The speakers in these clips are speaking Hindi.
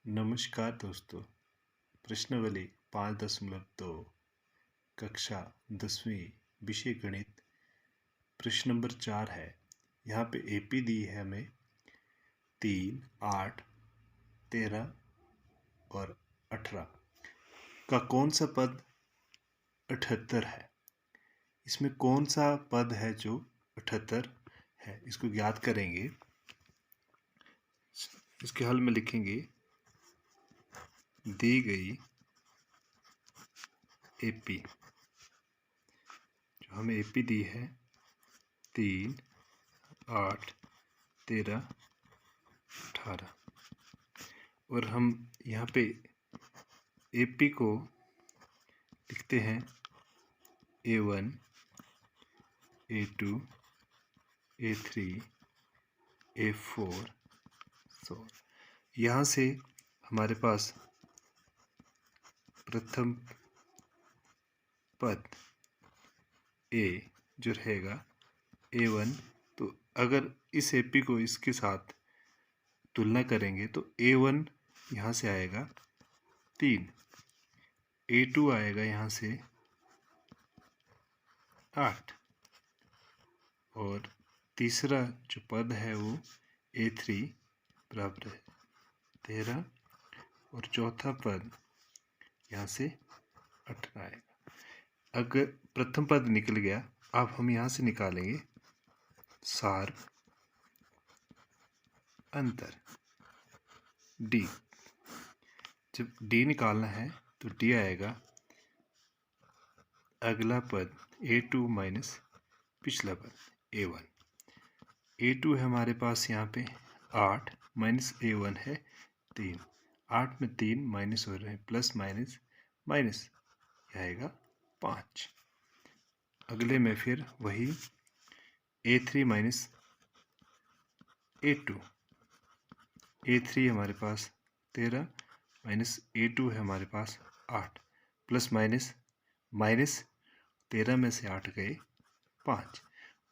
नमस्कार दोस्तों। प्रश्नावली 5.2 कक्षा 10वीं विषय गणित प्रश्न नंबर 4 है। यहाँ पे एपी दी है हमें 3, 8, 13 और 18 का कौन सा पद 78 है। इसमें कौन सा पद है जो 78 है, इसको ज्ञात करेंगे। इसके हल में लिखेंगे दी गई एपी, जो हमें एपी दी है 3, 8, 13, 18 और हम यहाँ पे एपी को लिखते हैं A1, A2, A3, A4। यहाँ से हमारे पास प्रथम पद A जो रहेगा A1, तो अगर इस एपी को इसके साथ तुलना करेंगे तो A1 यहाँ से आएगा 3, A2 आएगा यहाँ से 8 और तीसरा जो पद है वो A3 बराबर है 13 और चौथा पद यहाँ से 18 आएगा। अगर प्रथम पद निकल गया, अब हम यहाँ से निकालेंगे सार अंतर D। जब D निकालना है तो D आएगा अगला पद A2 माइनस पिछला पद A1। A2 है हमारे पास यहाँ पे 8 माइनस A1 है 3, 8 में 3 माइनस हो रहे हैं, प्लस माइनस माइनस आएगा 5। अगले में फिर वही A3 माइनस A2, A3 हमारे पास 13 माइनस A2 है हमारे पास 8, प्लस माइनस माइनस 13 में से 8 गए 5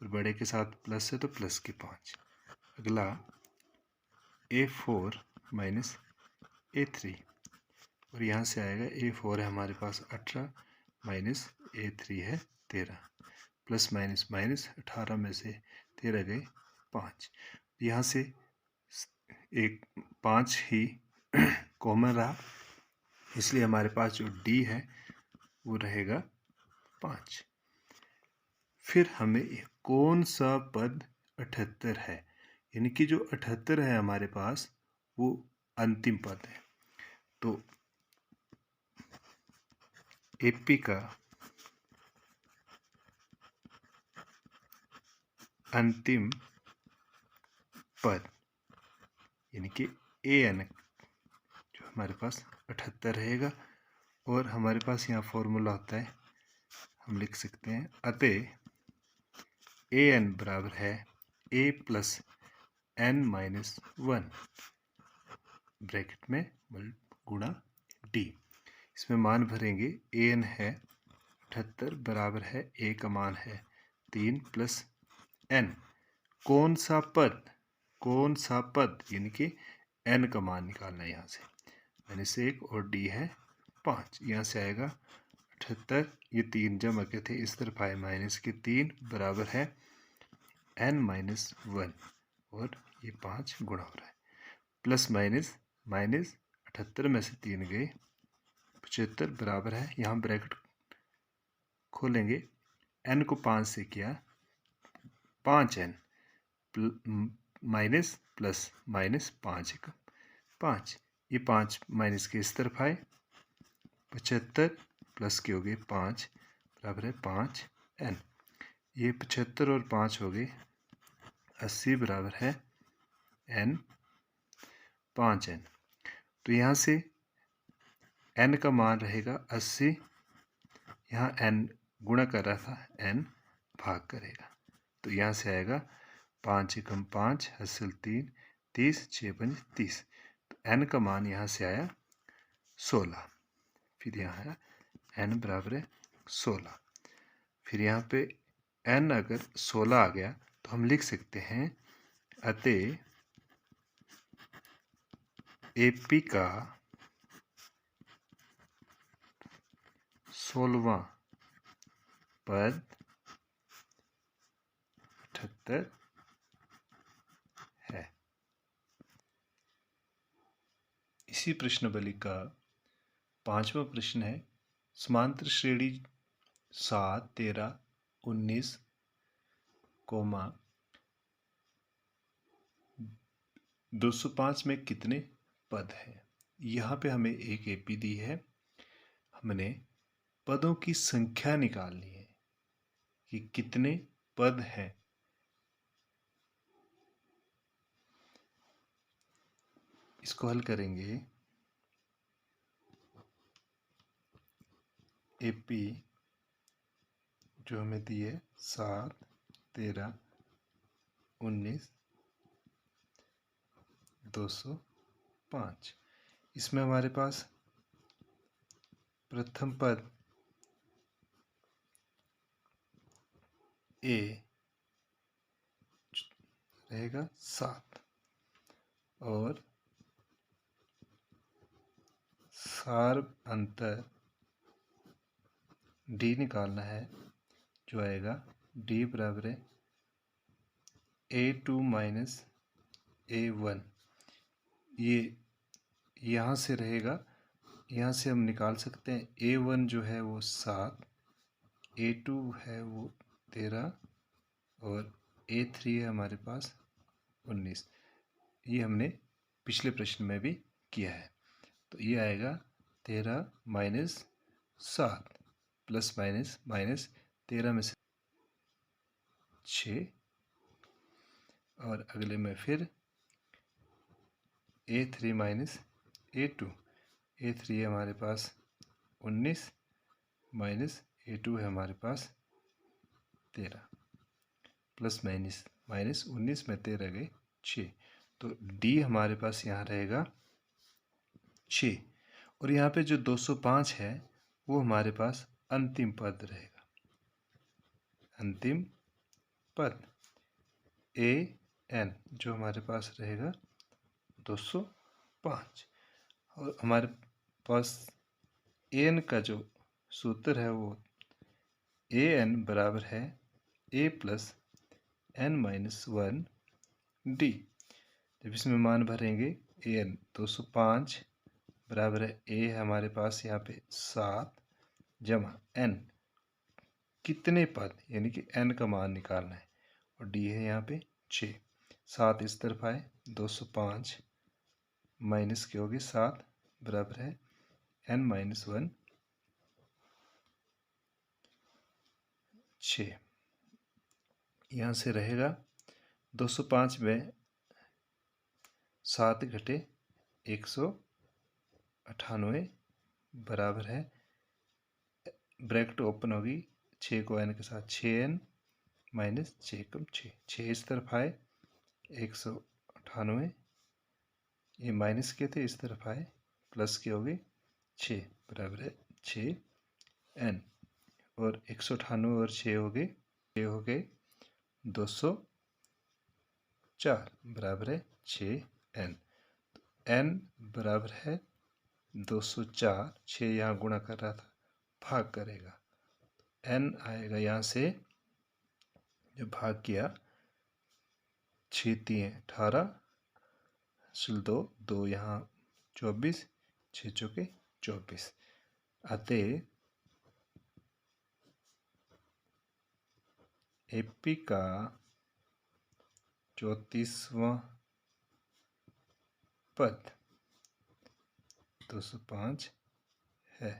और बड़े के साथ प्लस है तो प्लस के 5। अगला A4 माइनस A3 और यहाँ से आएगा A4 है हमारे पास 18 माइनस A3 है 13, प्लस माइनस माइनस 18 में से 13 गए 5। यहाँ से एक 5 ही कॉमन रहा, इसलिए हमारे पास जो D है वो रहेगा 5। फिर हमें कौन सा पद 78 है, यानी कि जो 78 है हमारे पास वो अंतिम पद है। तो एपी का अंतिम पद यानी कि AN जो हमारे पास 78 रहेगा और हमारे पास यहाँ फॉर्मूला होता है, हम लिख सकते हैं अतः AN बराबर है A plus N minus 1 bracket में गुणा D। इसमें मान भरेंगे। AN है 78 बराबर है A का मान है 3 प्लस N। कौन सा पद यानी कि N का मान निकालना है। यहाँ से -1 और D है 5। यहाँ से आएगा 78, ये 3 जमा के थे इस तरफ आए माइनस के 3 बराबर है N माइनस 1 और ये 5 गुणा हो रहा है, प्लस माइनस माइनस 78 में से 3 गए 75 बराबर है, यहाँ ब्रैकेट खोलेंगे, N को 5 से किया 5N माइनस प्लस माइनस 5 5, ये 5 माइनस के इस तरफ आए 75 प्लस के हो गए 5 बराबर है 5N। ये 75 और 5 हो गए 80 बराबर है N 5N। तो यहाँ से N का मान रहेगा 80, यहाँ N गुणा कर रहा था, N भाग करेगा, तो यहाँ से आएगा 5 एकम 5 हासिल 3 30 6 5 30। तो N का मान यहाँ से आया 16। फिर यहाँ आया N बराबर है 16। फिर यहाँ पे N अगर 16 आ गया तो हम लिख सकते हैं अतः एपी का 16वां पद 78 है। इसी प्रश्नावली का 5वां प्रश्न है, समांतर श्रेणी 7, 13, 19, 205 में कितने पद हैं। यहाँ पे हमें एक एपी दी है, हमने पदों की संख्या निकालनी है कि कितने पद हैं। इसको हल करेंगे। एपी जो हमें दी है 7, 13, 19, 205। इसमें हमारे पास प्रथम पद ए रहेगा 7 और सार अंतर डी निकालना है, जो आएगा डी बराबर है A2 माइनस A1। ये यहाँ से रहेगा, यहाँ से हम निकाल सकते हैं। A1 जो है वो 7, A2 है वो 13 और A3 है हमारे पास 19। ये हमने पिछले प्रश्न में भी किया है। तो ये आएगा 13 माइनस 7 प्लस माइनस माइनस 13 में से 6 और अगले में फिर A3 माइनस A2। A3 है हमारे पास 19 माइनस A2 है हमारे पास 13 प्लस माइनस माइनस 19 में 13 गए 6। तो D हमारे पास यहाँ रहेगा 6 और यहाँ पे जो 205 है वो हमारे पास अंतिम पद रहेगा। अंतिम पद AN जो हमारे पास रहेगा 205 और हमारे पास AN का जो सूत्र है वो AN बराबर है A plus N minus 1 D। जब इसमें मान भरेंगे AN 205 बराबर है A है हमारे पास यहाँ पे 7 जमा N कितने पद यानी कि N का मान निकालना है और D है यहाँ पे 6। 7 इस तरफ आए 205 माइनस के हो गए 7 बराबर है N माइनस 1 6। यहाँ से रहेगा 205 में 7 घटे 198 बराबर है, ब्रैकेट ओपन होगी 6 को n के साथ 6n माइनस 6 कम 6 इस तरफ आए 198, ये माइनस के थे इस तरफ आए प्लस के हो गए 6 बराबर है 6n और 198 और 6 हो गए 204 बराबर है 6n। n बराबर है 204, 6 यहाँ गुणा कर रहा था भाग करेगा, n आएगा यहाँ से जो भाग किया 6 3 18 2 यहाँ 24 6 चौके 24 अतः एपी का 34वां पद 205 है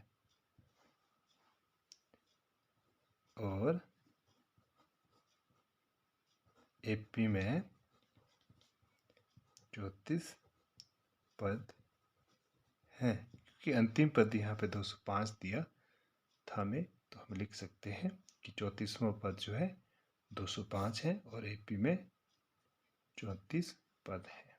और एपी में 34 पद हैं। क्योंकि अंतिम पद यहाँ पे 205 दिया था हमें, तो हम लिख सकते हैं कि 34वां पद जो है 205 है और एपी में 34 पद है।